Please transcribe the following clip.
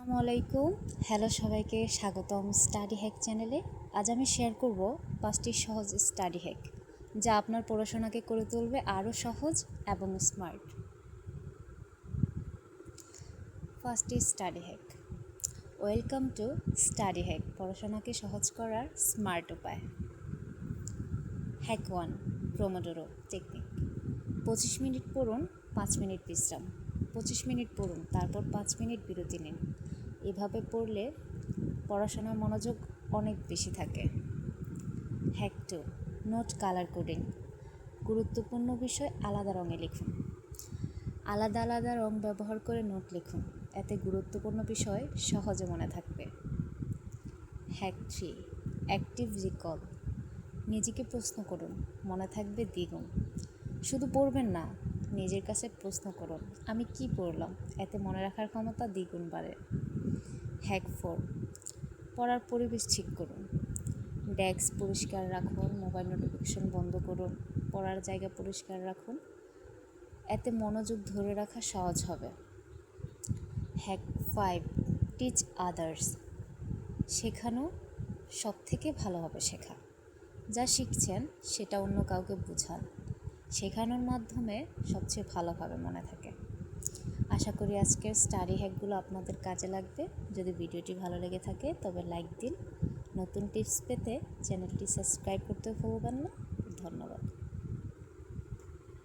আসসালামু আলাইকুম। হ্যালো সবাইকে স্বাগতম স্টাডি হ্যাক চ্যানেলে। আজ আমি শেয়ার করব 5টি সহজ স্টাডি হ্যাক যা আপনার পড়াশোনাকে করে তুলবে আরও সহজ এবং স্মার্ট। ফার্স্টটি study hack. Welcome to study hack, পড়াশোনাকে সহজ করার স্মার্ট উপায়। Hack 1, Pomodoro technique. 25 মিনিট পড়ুন, 5 মিনিট বিশ্রাম। 25 মিনিট পড়ুন, তারপর 5 মিনিট বিরতি নিন। এভাবে পড়লে পড়াশোনার মনোযোগ অনেক বেশি থাকে। Hack 2, note colour coding. গুরুত্বপূর্ণ বিষয় আলাদা রঙে লিখুন। আলাদা আলাদা রং ব্যবহার করে নোট লিখুন, এতে গুরুত্বপূর্ণ বিষয় সহজে মনে থাকবে। Hack 3, active recall. নিজেকে প্রশ্ন করুন, মনে থাকবে দ্বিগুণ। শুধু পড়বেন না, নিজের কাছে প্রশ্ন করুন, আমি কি পড়লাম, এতে মনে রাখার ক্ষমতা দ্বিগুণ বাড়ে। হ্যাক 4, পড়ার পরিবেশ ঠিক করুন। ডেস্ক পরিষ্কার রাখুন, মোবাইল নোটিফিকেশন বন্ধ করুন, পড়ার জায়গা পরিষ্কার রাখুন, এতে মনোযোগ ধরে রাখা সহজ হবে। Hack 5, teach others. শেখানো সব থেকে ভালোভাবে শেখা। যা শিখছেন সেটা অন্য কাউকে বোঝান, শেখানোর মাধ্যমে সবচেয়ে ভালোভাবে মনে থাকে। আশা করি আজকের স্টাডি হ্যাকগুলো আপনাদের কাজে লাগবে। যদি ভিডিওটি ভালো লেগে থাকে তবে লাইক দিন। নতুন টিপস পেতে চ্যানেলটি সাবস্ক্রাইব করতে ভুলবেন না। ধন্যবাদ।